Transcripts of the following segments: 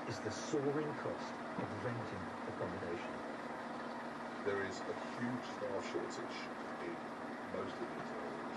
is the soaring cost of renting accommodation. There is a huge staff shortage in most of these areas,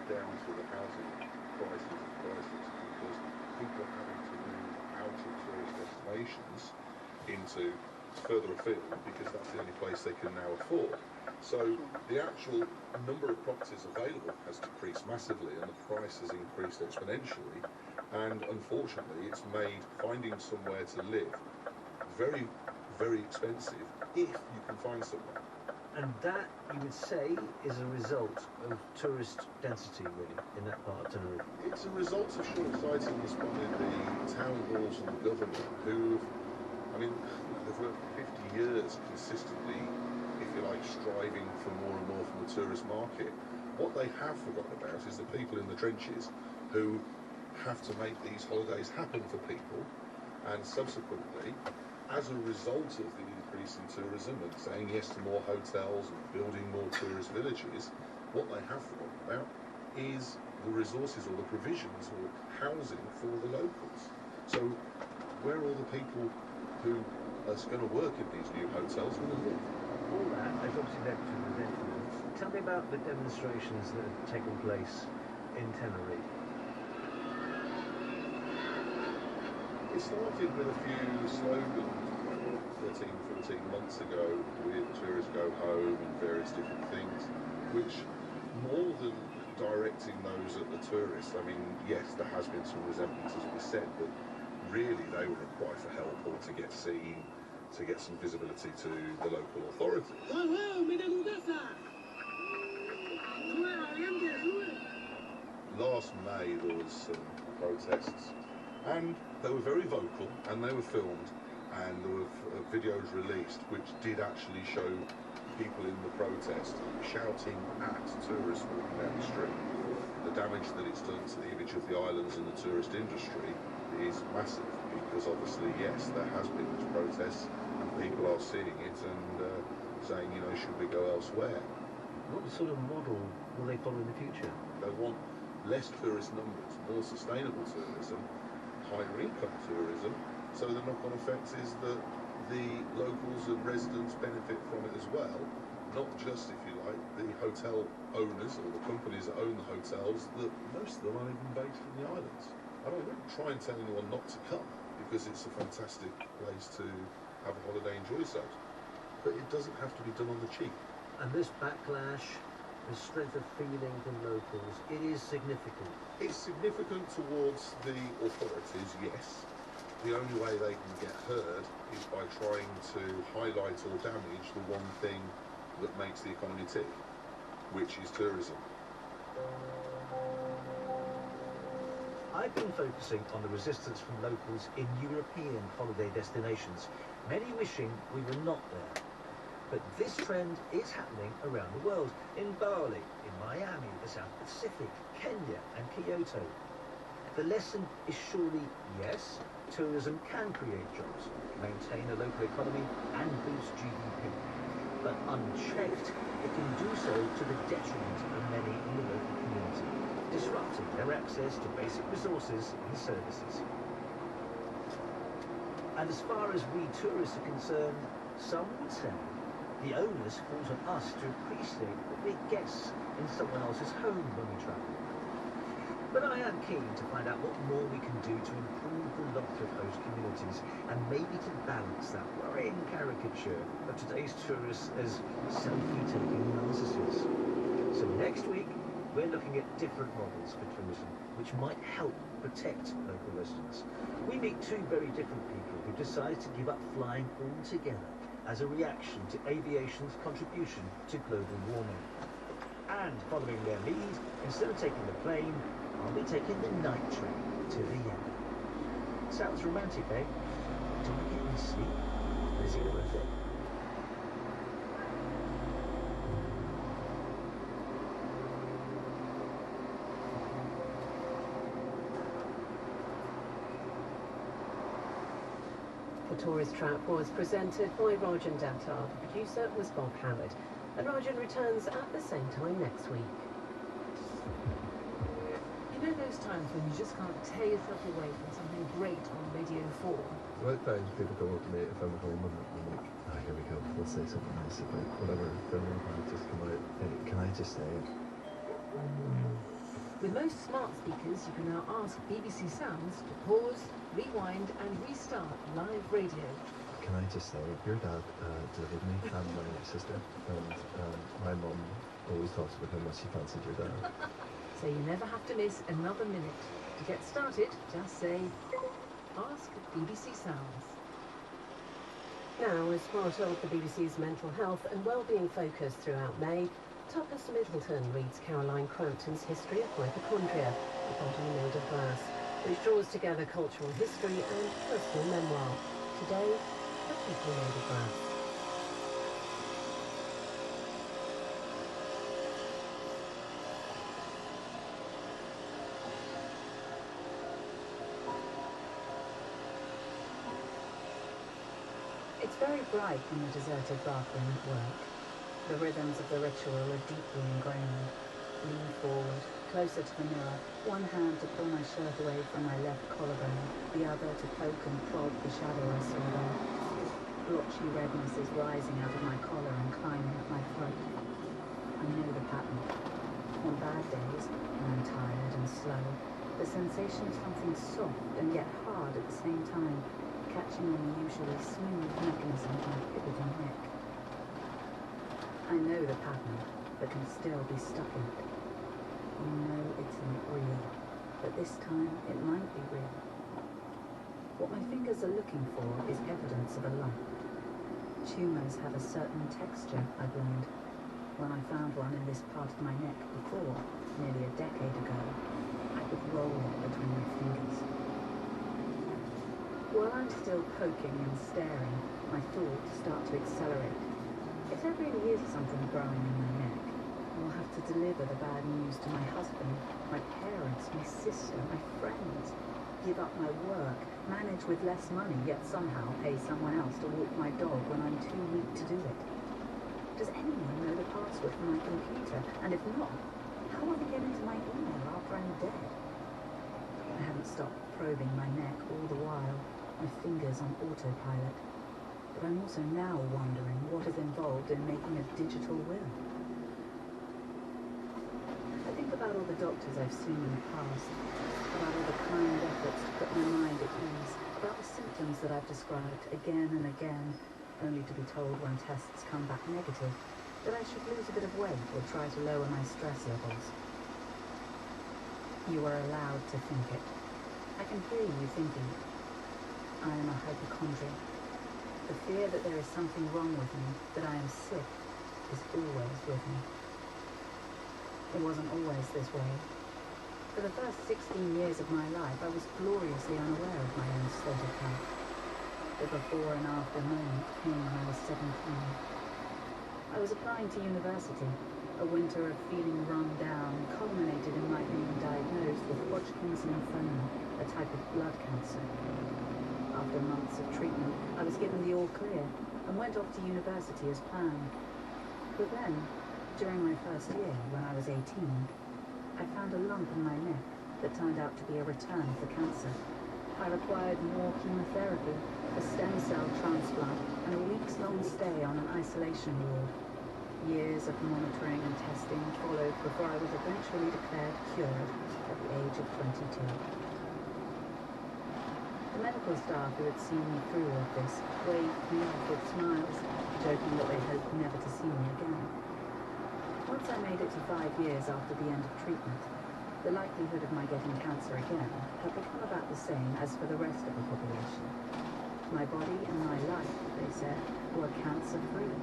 down to the housing prices because people are having to move out of tourist destinations into further afield because that's the only place they can now afford. So the actual number of properties available has decreased massively and the price has increased exponentially, and unfortunately it's made finding somewhere to live very, very expensive if you can find somewhere. And that, you would say, is a result of tourist density, really, in that part of Tenerife? It's a result of short-sightedness by the town halls and the government, who, I mean, they've worked for 50 years consistently, if you like, striving for more and more from the tourist market. What they have forgotten about is the people in the trenches who have to make these holidays happen for people, and subsequently, as a result of the increase in tourism and saying yes to more hotels and building more tourist villages, what they have forgotten about is the resources or the provisions or housing for the locals. So where are all the people who are going to work in these new hotels going to live? All that has obviously led to resentment. Tell me about the demonstrations that have taken place in Tenerife. It started with a few slogans 13, 14 months ago with Tourists Go Home and various different things, which more than directing those at the tourists, I mean, yes, there has been some resentment, as we said, but really they would apply for help or to get seen, to get some visibility to the local authorities. Last May there was some protests, and they were very vocal and they were filmed, and there were videos released which did actually show people in the protest shouting at tourists walking down the street. The damage that it's done to the image of the islands and the tourist industry is massive, because obviously, yes, there has been this protest and people are seeing it and saying, you know, should we go elsewhere? What sort of model will they follow in the future? They want less tourist numbers, more sustainable tourism, higher income tourism, so the knock-on effect is that the locals and residents benefit from it as well, not just, if you like, the hotel owners or the companies that own the hotels, that most of them aren't even based in the islands. I don't try and tell anyone not to come, because it's a fantastic place to have a holiday, enjoy yourselves, but it doesn't have to be done on the cheap. And this backlash, the strength of feeling from locals, it is significant. It's significant towards the authorities, yes. The only way they can get heard is by trying to highlight or damage the one thing that makes the economy tick, which is tourism. I've been focusing on the resistance from locals in European holiday destinations, many wishing we were not there. But this trend is happening around the world, in Bali, in Miami, the South Pacific, Kenya and Kyoto. The lesson is surely yes, tourism can create jobs, maintain a local economy and boost GDP. But unchecked, it can do so to the detriment of many in the local community, disrupting their access to basic resources and services. And as far as we tourists are concerned, some would say the onus falls on us to appreciate that we're guests in someone else's home when we travel. But I am keen to find out what more we can do to improve the lot of host communities, and maybe to balance that worrying caricature of today's tourists as selfie-taking narcissists. So next week, we're looking at different models for tourism, which might help protect local residents. We meet two very different people who decided to give up flying altogether as a reaction to aviation's contribution to global warming. And following their lead, instead of taking the plane, I'll be taking the night train to Vienna. Sounds romantic, eh? Do I get any sleep? Is it worth it? The Tourist Trap was presented by Rajan Dattar. The producer was Bob Howard. And Rajan returns at the same time next week. You know, those times when you just can't tear yourself away from something great on Radio 4. Right times people come up to me if I'm at home and I'm like, oh, here we go, we'll say something nice about whatever film might just come out. Hey, can I just say it? With most smart speakers, you can now ask BBC Sounds to pause, rewind and restart live radio. Can I just say, your dad delivered me and my sister, and my mum always talks about how much she fancied your dad. So you never have to miss another minute. To get started, just say, ask BBC Sounds. Now, as part of the BBC's mental health and wellbeing focus throughout May, Tuppence Middleton reads Caroline Crampton's History of Hypochondria, a body made of glass, which draws together cultural history and personal memoir. Today, a people made of glass. It's very bright in the deserted bathroom at work. The rhythms of the ritual are deeply ingrained. Lean forward, closer to the mirror, one hand to pull my shirt away from my left collarbone, the other to poke and prod the shadow I saw there. Blotchy redness is rising out of my collar and climbing up my throat. I know the pattern. On bad days, when I'm tired and slow, the sensation of something soft and yet hard at the same time, catching on the usually smooth mechanism of my pivoting neck. I know the pattern, but can still be stuck in it. You know it's not real, but this time it might be real. What my fingers are looking for is evidence of a lump. Tumours have a certain texture, I've learned. When I found one in this part of my neck before, nearly a decade ago, I could roll it between my fingers. While I'm still poking and staring, my thoughts start to accelerate. If there really is something growing in my neck, I'll have to deliver the bad news to my husband, my parents, my sister, my friends, give up my work, manage with less money, yet somehow pay someone else to walk my dog when I'm too weak to do it. Does anyone know the password for my computer? And if not, how will they get into my email after I'm dead? I haven't stopped probing my neck all the while, my fingers on autopilot. But I'm also now wondering what is involved in making a digital will. I think about all the doctors I've seen in the past, about all the kind efforts to put my mind at ease, about the symptoms that I've described again and again, only to be told when tests come back negative that I should lose a bit of weight or try to lower my stress levels. You are allowed to think it. I can hear you thinking it. I am a hypochondriac. The fear that there is something wrong with me, that I am sick, is always with me. It wasn't always this way. For the first 16 years of my life, I was gloriously unaware of my own state of health. The before and after moment came when I was 17. I was applying to university. A winter of feeling run down culminated in my being diagnosed with Hodgkin's lymphoma, a type of blood cancer. After months of treatment, I was given the all clear and went off to university as planned. But then, during my first year, when I was 18, I found a lump in my neck that turned out to be a return for cancer. I required more chemotherapy, a stem cell transplant, and a weeks-long stay on an isolation ward. Years of monitoring and testing followed before I was eventually declared cured at the age of 22. The medical staff who had seen me through all of this waved me off with smiles, joking that they hoped never to see me again. Once I made it to 5 years after the end of treatment, the likelihood of my getting cancer again had become about the same as for the rest of the population. My body and my life, they said, were cancer-free.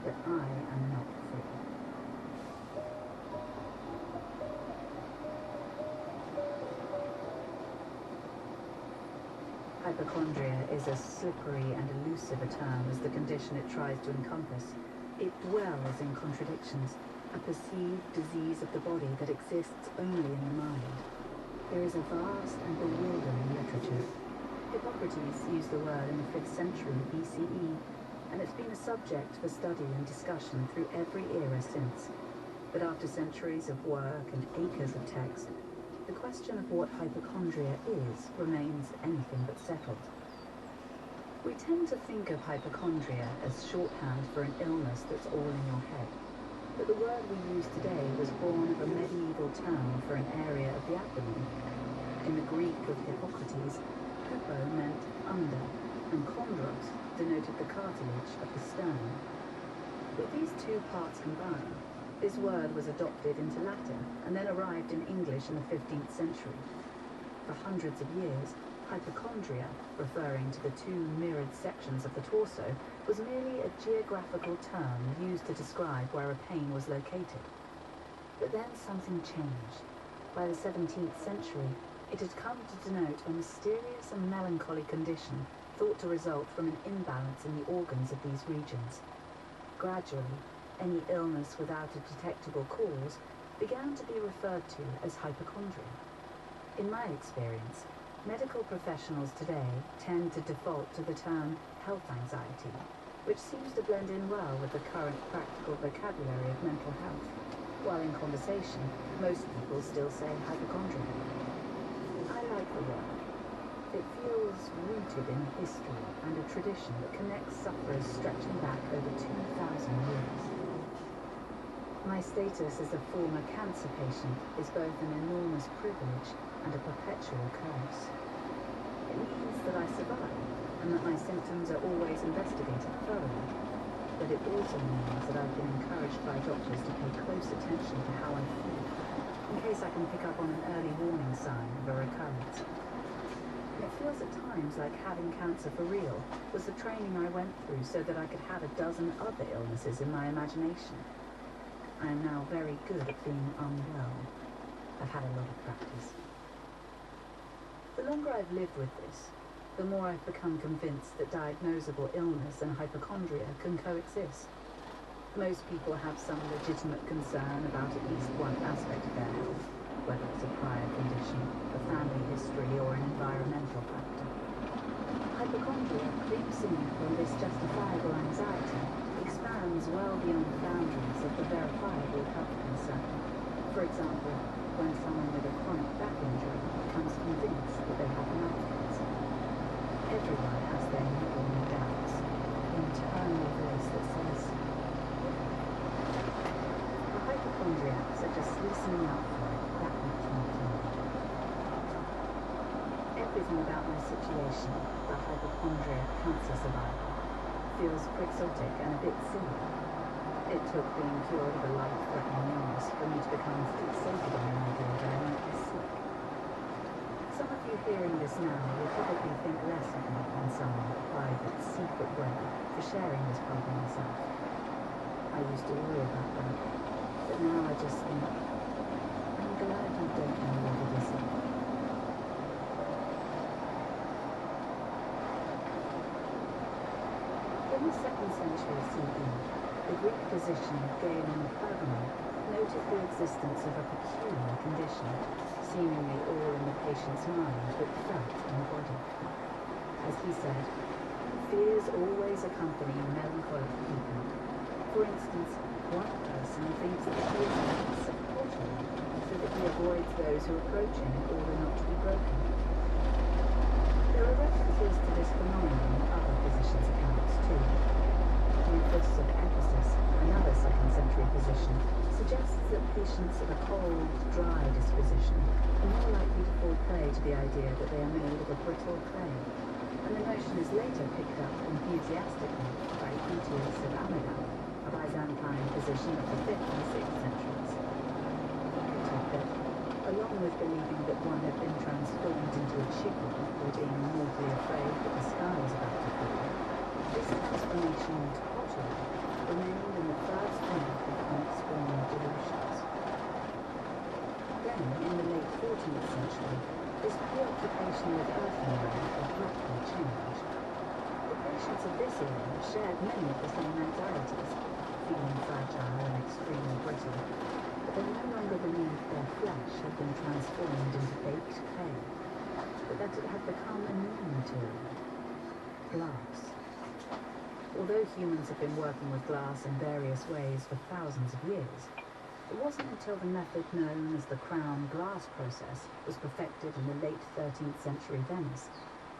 But I am not free. Hypochondria is as slippery and elusive a term as the condition it tries to encompass. It dwells in contradictions, a perceived disease of the body that exists only in the mind. There is a vast and bewildering literature. Hippocrates used the word in the 5th century BCE, and it's been a subject for study and discussion through every era since. But after centuries of work and acres of text, the question of what hypochondria is remains anything but settled. We tend to think of hypochondria as shorthand for an illness that's all in your head, but the word we use today was born of a medieval term for an area of the abdomen. In the Greek of Hippocrates, hypo meant under, and chondros denoted the cartilage of the sternum. With these two parts combined, this word was adopted into Latin and then arrived in English in the 15th century. For hundreds of years, hypochondria, referring to the two mirrored sections of the torso, was merely a geographical term used to describe where a pain was located. But then something changed. By the 17th century, it had come to denote a mysterious and melancholy condition thought to result from an imbalance in the organs of these regions. Gradually, any illness without a detectable cause began to be referred to as hypochondria. In my experience, medical professionals today tend to default to the term health anxiety, which seems to blend in well with the current practical vocabulary of mental health, while in conversation, most people still say hypochondria. I like the word. It feels rooted in history and a tradition that connects sufferers stretching back over 2,000 years. My status as a former cancer patient is both an enormous privilege and a perpetual curse. It means that I survive and that my symptoms are always investigated thoroughly, but it also means that I've been encouraged by doctors to pay close attention to how I feel, in case I can pick up on an early warning sign of a recurrence. It feels at times like having cancer for real was the training I went through so that I could have a dozen other illnesses in my imagination. I am now very good at being unwell. I've had a lot of practice. The longer I've lived with this, the more I've become convinced that diagnosable illness and hypochondria can coexist. Most people have some legitimate concern about at least one aspect of their health, whether it's a prior condition, a family history, or an environmental factor. Hypochondria creeps in when this justifiable anxiety expands well beyond the boundaries of the verifiable health concern. For example, when someone with a chronic back injury becomes convinced that they have mouth cancer. Everyone has their niggling doubts, an internal voice that says, a hypochondriacs are just listening up for it that much more clearly. Everything about my situation, the hypochondriac cancer survivor, feels quixotic and a bit silly. It took being cured of a life-threatening illness for me to become fixated on the idea that I might be sick. Some of you hearing this now will probably think less of me in some private, secret way for sharing this problem myself. I used to worry about that, but now I just think, I'm glad you don't know what it is yet. In the 2nd century CE, the Greek physician Galen noted the existence of a peculiar condition, seemingly all in the patient's mind but felt in the body. As he said, fears always accompany melancholic people. For instance, one person thinks that he is a portal, so that he avoids those who approach him in order not to be broken. There are references to this phenomenon in other physicians' accounts too. Rufus of Ephesus, another 2nd century physician, suggests that patients of a cold, dry disposition are more likely to fall prey to the idea that they are made of a brittle clay, and the notion is later picked up enthusiastically by Critias of Amida, a Byzantine physician of the 5th and 6th centuries. He taught that, along with believing that one had been transformed into a chicken or being mortally afraid that the sky was about to fall, this transformation into pottery remained in the first rank of unexplained delusions. Then, in the late 14th century, this preoccupation with earthenware abruptly changed. The patients of this era shared many of the same anxieties, feeling fragile and extremely brittle, but they no longer believed their flesh had been transformed into baked clay, but that it had become a new material, glass. Although humans have been working with glass in various ways for thousands of years, It wasn't until the method known as the crown glass process was perfected in the late 13th century Venice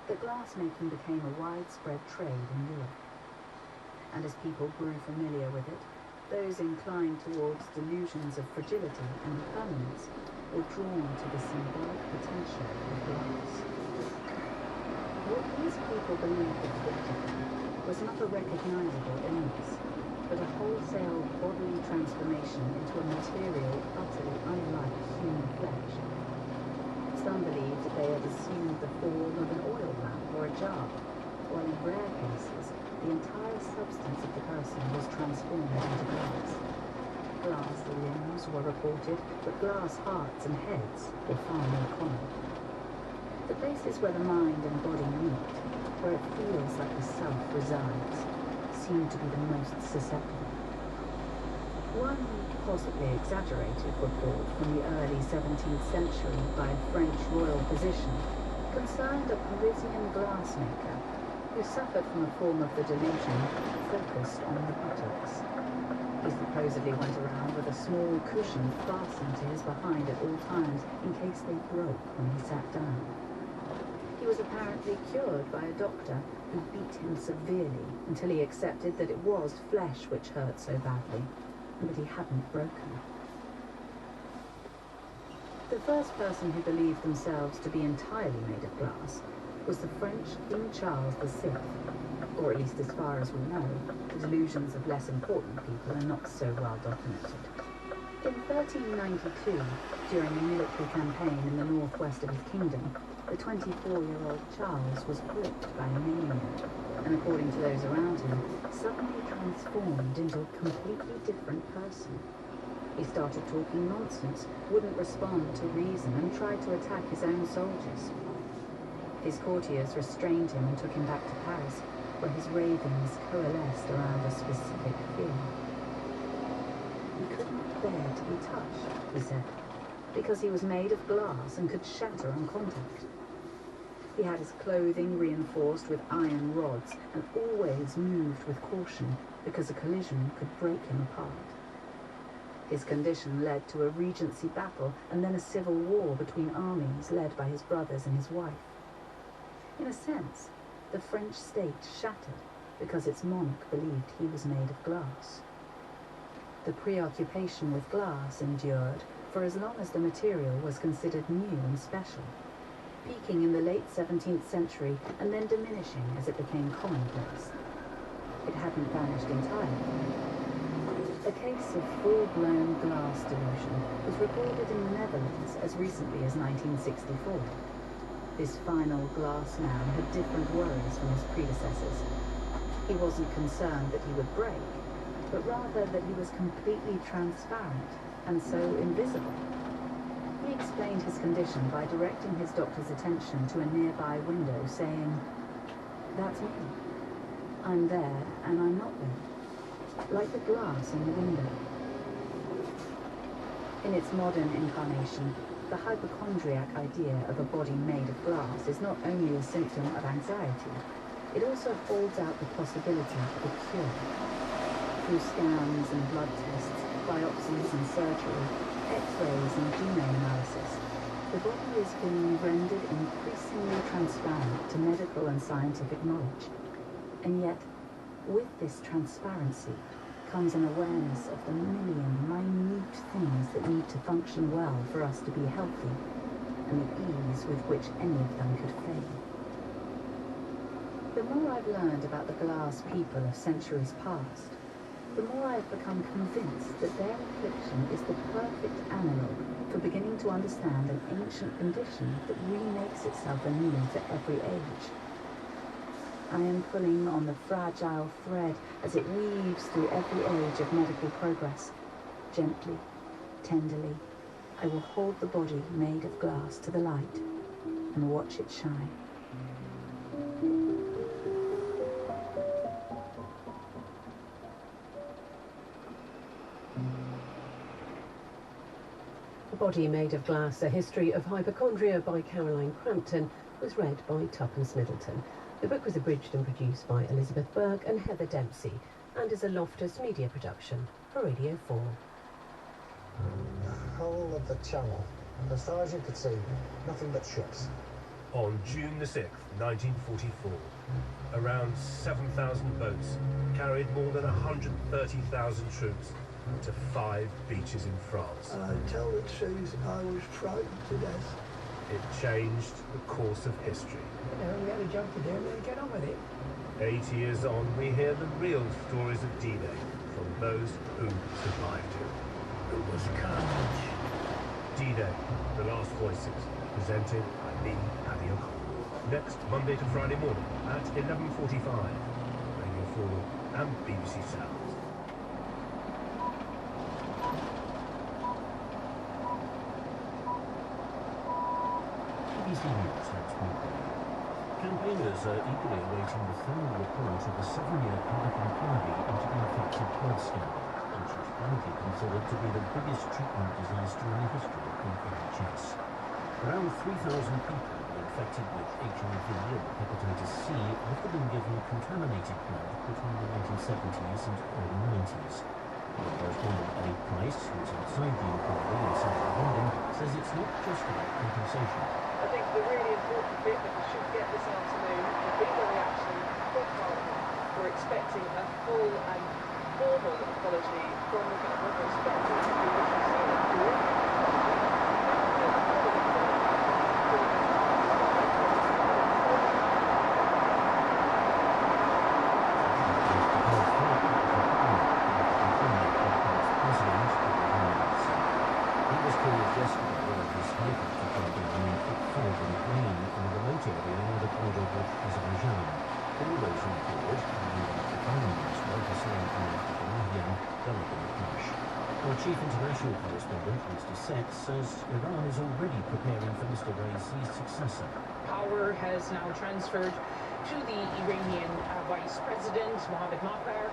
that glassmaking became a widespread trade in Europe. And as people grew familiar with it, those inclined towards delusions of fragility and permanence were drawn to the symbolic potential of glass. What these people believed afflicted them was not a recognizable illness, but a wholesale bodily transformation into a material utterly unlike human flesh. Some believed that they had assumed the form of an oil lamp or a jar, while in rare cases, the entire substance of the person was transformed into glass. Glass limbs were reported, but glass hearts and heads were far more common. The places where the mind and body meet, where it feels like the self resides, seem to be the most susceptible. One possibly exaggerated report from the early 17th century by a French royal physician concerned a Parisian glassmaker who suffered from a form of the delusion focused on the buttocks. He supposedly went around with a small cushion fastened to his behind at all times in case they broke when he sat down. He was apparently cured by a doctor who beat him severely until he accepted that it was flesh which hurt so badly, and that he hadn't broken. The first person who believed themselves to be entirely made of glass was the French King Charles VI, or at least as far as we know, the delusions of less important people are not so well documented. In 1392, during a military campaign in the northwest of his kingdom, the 24-year-old Charles was gripped by a mania, and according to those around him, suddenly transformed into a completely different person. He started talking nonsense, wouldn't respond to reason, and tried to attack his own soldiers. His courtiers restrained him and took him back to Paris, where his ravings coalesced around a specific fear. He could not bear to be touched, he said, because he was made of glass and could shatter on contact. He had his clothing reinforced with iron rods and always moved with caution because a collision could break him apart. His condition led to a regency battle and then a civil war between armies led by his brothers and his wife. In a sense, the French state shattered because its monarch believed he was made of glass. The preoccupation with glass endured for as long as the material was considered new and special, peaking in the late 17th century and then diminishing as it became commonplace. It hadn't vanished entirely. A case of full-blown glass delusion was recorded in the Netherlands as recently as 1964. This final glass man had different worries from his predecessors. He wasn't concerned that he would break, but rather that he was completely transparent and so invisible. He explained his condition by directing his doctor's attention to a nearby window, saying, "That's me. I'm there and I'm not there, like the glass in the window." In its modern incarnation, the hypochondriac idea of a body made of glass is not only a symptom of anxiety, it also holds out the possibility of a cure. Through scans and blood tests, biopsies and surgery, X-rays and genome analysis, the body is being rendered increasingly transparent to medical and scientific knowledge. And yet, with this transparency comes an awareness of the million minute things that need to function well for us to be healthy, and the ease with which any of them could fail. The more I've learned about the glass people of centuries past, the more I've become convinced that their affliction is the perfect analogue for beginning to understand an ancient condition that remakes itself anew for every age. I am pulling on the fragile thread as it weaves through every age of medical progress. Gently, tenderly, I will hold the body made of glass to the light and watch it shine. A Body Made of Glass, A History of Hypochondria by Caroline Crampton was read by Tuppence Middleton. The book was abridged and produced by Elizabeth Burke and Heather Dempsey and is a Loftus Media production for Radio 4. The whole of the channel, and as far as you could see, nothing but ships. On June the 6th, 1944, around 7,000 boats carried more than 130,000 troops to 5 beaches in France. And I tell the truth, I was frightened to death. It changed the course of history. You know, we had a job to do and we get on with it. 8 years on, we hear the real stories of D-Day from those who survived it. It was carnage. D-Day, The Last Voices, presented by me, Paddy O'Connell. Next Monday to Friday morning at 11:45. Radio 4 and BBC Sounds. BBC News next week. Campaigners are eagerly awaiting the final report of the 7-year public inquiry into the infected blood scandal, which is widely considered to be the biggest treatment disaster in the history of the NHS. Around 3,000 people were infected with HIV or hepatitis C after being given contaminated blood between the 1970s and early 90s. Our correspondent Lee Price, who's outside the inquiry in central London, says it's not just about compensation. I think the really important bit that we should get this afternoon will be the reaction from Parliament. We're expecting a full and formal apology from the government. We're expecting to be what we've seen it do. Yesterday, when his helicopter came down in thick fog and rain in a remote area near the border with Azerbaijan. All those on board, including the Prime Minister, Hussein al-Abdulahian, died in the crash. Our chief international correspondent, Mr. Set, says Iran is already preparing for Mr. Raisi's successor. Power has now transferred to the Iranian Vice President, Mohammad Mokhtar.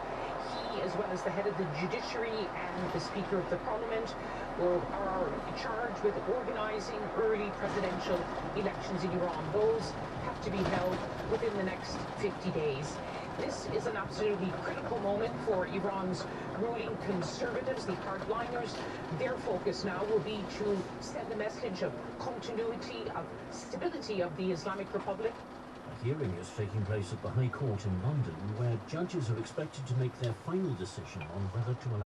He, as well as the head of the judiciary and the Speaker of the Parliament, are charged with organising early presidential elections in Iran. Those have to be held within the next 50 days. This is an absolutely critical moment for Iran's ruling conservatives, the hardliners. Their focus now will be to send a message of continuity, of stability of the Islamic Republic. A hearing is taking place at the High Court in London, where judges are expected to make their final decision on whether to allow